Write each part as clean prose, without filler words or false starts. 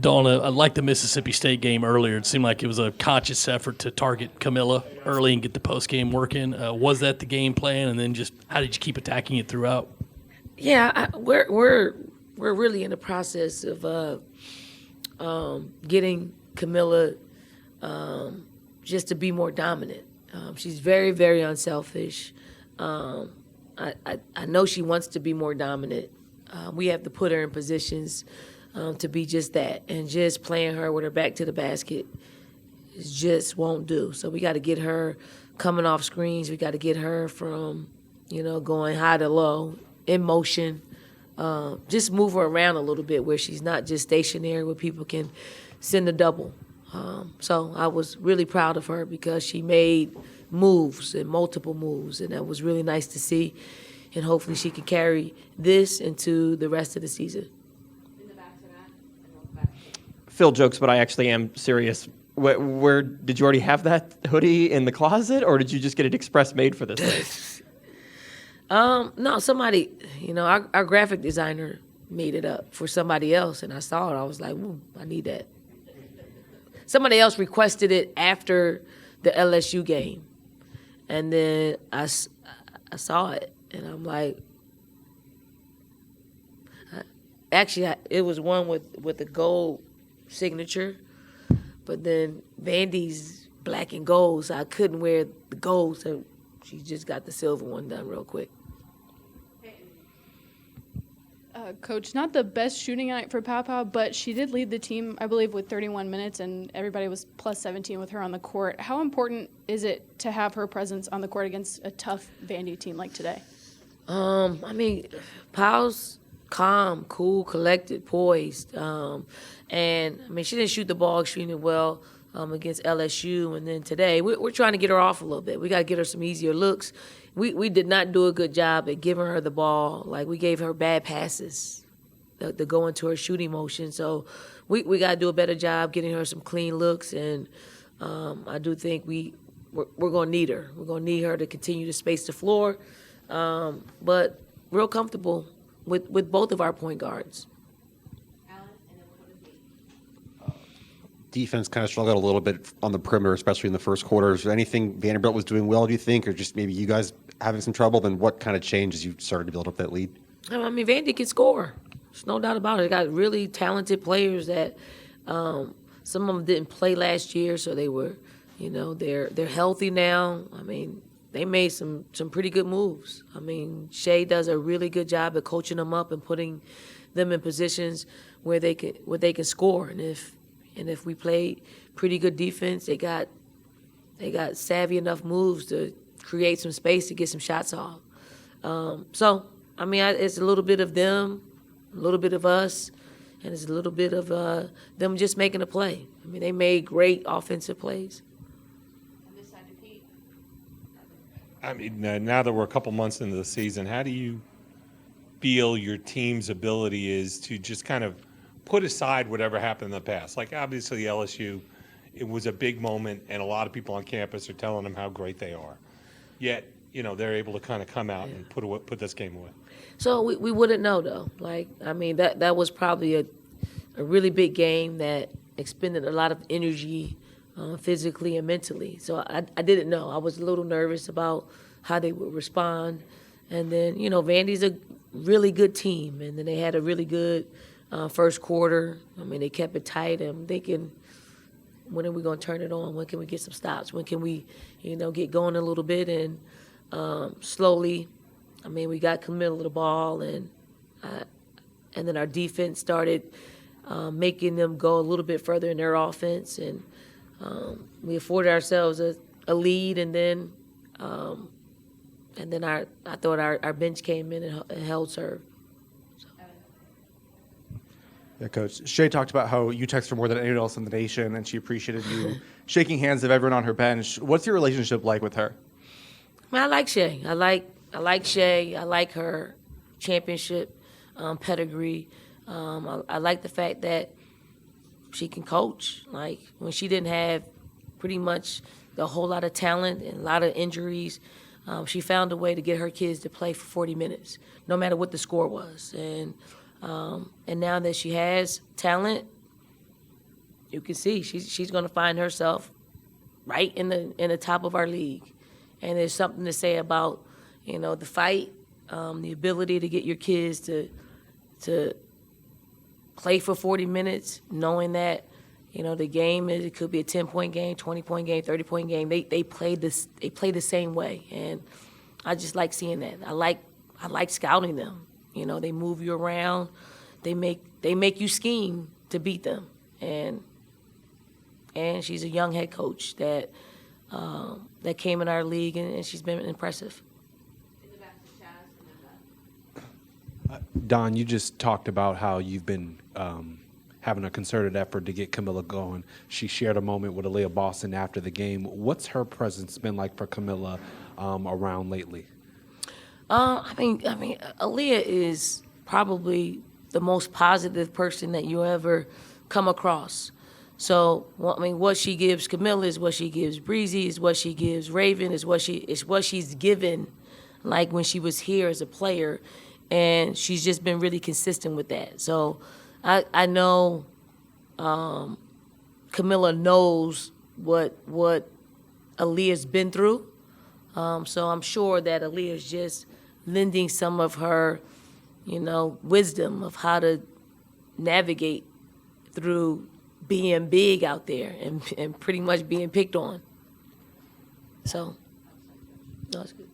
Dawn, like the Mississippi State game earlier, it seemed like it was a conscious effort to target Camilla early and get the post-game work in. Was that the game plan, and then just how did you keep attacking it throughout? Yeah, we're really in the process of getting Camilla just to be more dominant. She's very, very unselfish. I know she wants to be more dominant. We have to put her in positions to be just that, and just playing her with her back to the basket just won't do. So we got to get her coming off screens. We got to get her from, going high to low, in motion. Just move her around a little bit where she's not just stationary, where people can send a double. So I was really proud of her because she made moves and multiple moves, and that was really nice to see. And hopefully she can carry this into the rest of the season. Phil jokes, but I actually am serious. Where did you already have that hoodie in the closet, or did you just get it express made for this race? No, somebody, our graphic designer made it up for somebody else, and I saw it. I was like, ooh, I need that. Somebody else requested it after the LSU game, and then I saw it, and I'm like, it was one with the gold signature, but then Vandy's black and gold, so I couldn't wear the gold, so she just got the silver one done real quick. Coach, not the best shooting night for Pau, but she did lead the team, I believe, with 31 minutes, and everybody was plus 17 with her on the court. How important is it to have her presence on the court against a tough Vandy team like today? Pau's calm, cool, collected, poised. And, she didn't shoot the ball extremely well against LSU. And then today, we're trying to get her off a little bit. We got to get her some easier looks. We did not do a good job at giving her the ball. Like, we gave her bad passes to go into her shooting motion. So we got to do a better job getting her some clean looks. And I do think we're going to need her. We're going to need her to continue to space the floor. But real comfortable with both of our point guards. Defense kind of struggled a little bit on the perimeter, especially in the first quarter. Is there anything Vanderbilt was doing well, do you think, or just maybe you guys having some trouble? Then what kind of changed as you started to build up that lead? Vandy can score. There's no doubt about it. They got really talented players that some of them didn't play last year, so they were, they're healthy now. They made some pretty good moves. Shea does a really good job at coaching them up and putting them in positions where they can score. And if we play pretty good defense, they got savvy enough moves to create some space to get some shots off. It's a little bit of them, a little bit of us, and it's a little bit of them just making a play. They made great offensive plays. Now that we're a couple months into the season, how do you feel your team's ability is to just kind of put aside whatever happened in the past? Like, obviously, LSU, it was a big moment, and a lot of people on campus are telling them how great they are. Yet, they're able to kind of come out and put this game away. So we wouldn't know, though. That was probably a really big game that expended a lot of energy physically and mentally. So I didn't know. I was a little nervous about how they would respond. And then, Vandy's a really good team, and then they had a really good first quarter. They kept it tight. I'm thinking, when are we going to turn it on? When can we get some stops? When can we, get going a little bit? And slowly, we got Camilla the ball, and then our defense started making them go a little bit further in their offense, and we afforded ourselves a lead, and then I thought our bench came in and held serve. Yeah, Coach. Shea talked about how you text her more than anyone else in the nation, and she appreciated you shaking hands with everyone on her bench. What's your relationship like with her? I like Shea. I like Shea. I like her championship pedigree. I like the fact that she can coach. Like, when she didn't have pretty much a whole lot of talent and a lot of injuries, she found a way to get her kids to play for 40 minutes, no matter what the score was. And now that she has talent, you can see she's going to find herself right in the top of our league. And there's something to say about, the fight, the ability to get your kids to play for 40 minutes, knowing that, the game it could be a 10-point game, 20-point game, 30-point game. They play the same way, and I just like seeing that. I like scouting them. They move you around, they make you scheme to beat them, and she's a young head coach that came in our league, and she's been impressive. Don, you just talked about how you've been having a concerted effort to get Camilla going. She shared a moment with Aaliyah Boston after the game. What's her presence been like for Camilla around lately? I mean, Aaliyah is probably the most positive person that you ever come across. So, what she gives Camilla is what she gives Breezy, is what she gives Raven, is what she's given, like when she was here as a player, and she's just been really consistent with that. So, I know Camilla knows what Aaliyah's been through. So I'm sure that Aaliyah's just lending some of her, wisdom of how to navigate through being big out there and pretty much being picked on. So, no, it's good.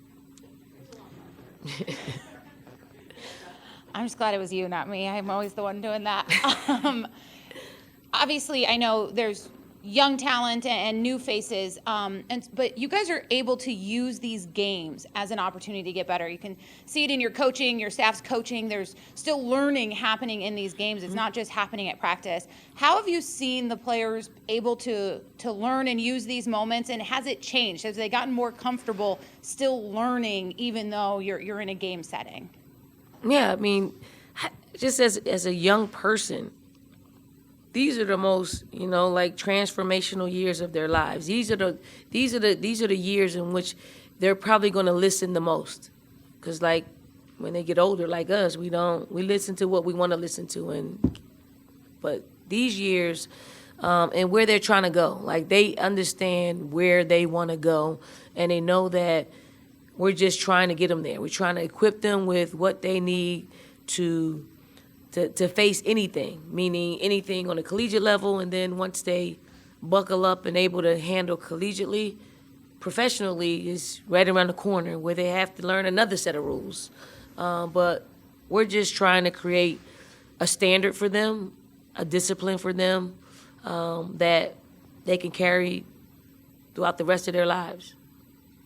I'm just glad it was you, not me. I'm always the one doing that. Obviously, I know there's young talent and new faces, but you guys are able to use these games as an opportunity to get better. You can see it in your coaching, your staff's coaching. There's still learning happening in these games. It's not just happening at practice. How have you seen the players able to learn and use these moments, and has it changed? Have they gotten more comfortable still learning even though you're in a game setting? Yeah, I mean, just as a young person, these are the most, transformational years of their lives. These are the years in which they're probably going to listen the most, because when they get older, like us, we listen to what we want to listen to, but these years, and where they're trying to go, they understand where they want to go, and they know that we're just trying to get them there. We're trying to equip them with what they need to face anything, meaning anything on a collegiate level, and then once they buckle up and able to handle collegiately, professionally is right around the corner where they have to learn another set of rules. But we're just trying to create a standard for them, a discipline for them that they can carry throughout the rest of their lives.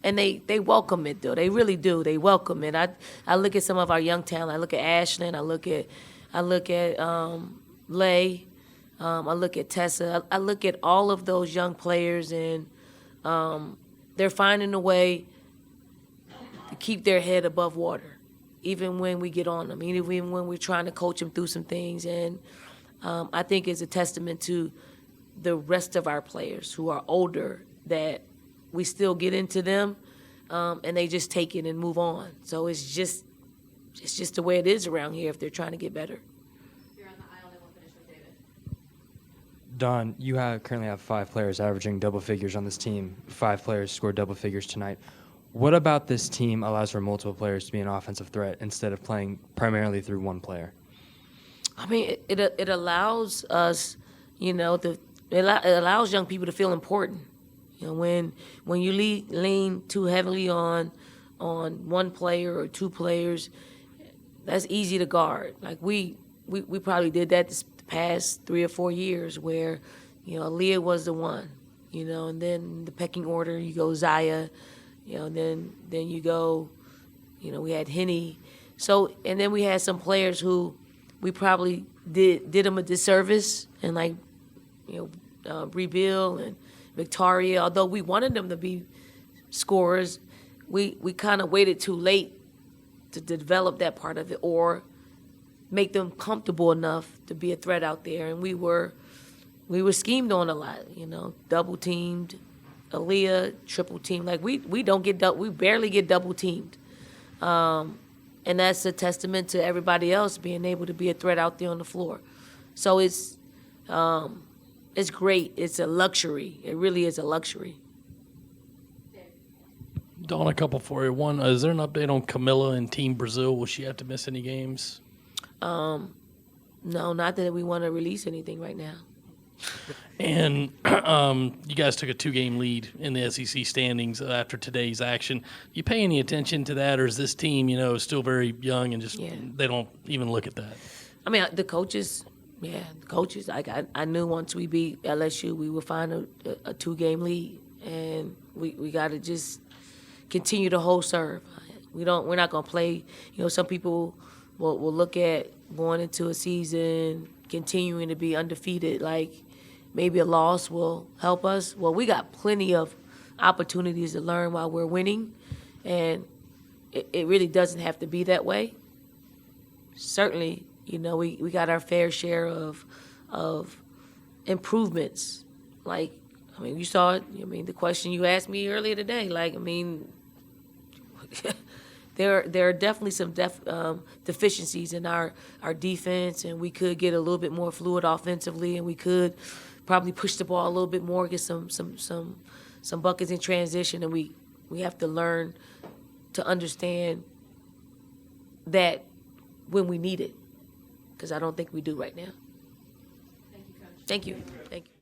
And they welcome it, though. They really do. They welcome it. I look at some of our young talent. I look at Ashlyn. I look at Lay. I look at Tessa. I look at all of those young players, and they're finding a way to keep their head above water, even when we get on them, even when we're trying to coach them through some things. And I think it's a testament to the rest of our players who are older that we still get into them, and they just take it and move on. So it's just the way it is around here if they're trying to get better. You're on the aisle, and we'll finish with David. Don, you currently have 5 players averaging double figures on this team. 5 players scored double figures tonight. What about this team allows for multiple players to be an offensive threat instead of playing primarily through one player? I mean, it allows us, it allows young people to feel important. When you lean too heavily on one player or 2 players, that's easy to guard. We probably did that the past 3 or 4 years where, Aaliyah was the one, and then the pecking order, you go Zaya, then you go, we had Henny. So, and then we had some players who we probably did them a disservice, and Bree Bill and Victoria, although we wanted them to be scorers, we kind of waited too late to develop that part of it or make them comfortable enough to be a threat out there. And we were schemed on a lot, double teamed, Aaliyah, triple teamed. We barely get double teamed. And that's a testament to everybody else being able to be a threat out there on the floor. So it's it's great. It's a luxury. It really is a luxury. Dawn, a couple for you. One, is there an update on Camilla and Team Brazil? Will she have to miss any games? No, not that we want to release anything right now. And you guys took a 2-game lead in the SEC standings after today's action. You pay any attention to that, or is this team, still very young and just they don't even look at that? I mean, the coaches. Like I knew once we beat LSU, we would find a 2-game lead, and we got to just continue to hold serve. We're not gonna play. Some people will look at going into a season continuing to be undefeated, like maybe a loss will help us. Well, we got plenty of opportunities to learn while we're winning, and it really doesn't have to be that way. Certainly, we got our fair share of improvements. You saw it. The question you asked me earlier today, there are definitely some deficiencies in our defense, and we could get a little bit more fluid offensively, and we could probably push the ball a little bit more, get some buckets in transition, and we have to learn to understand that when we need it, because I don't think we do right now. Thank you, Coach. Thank you.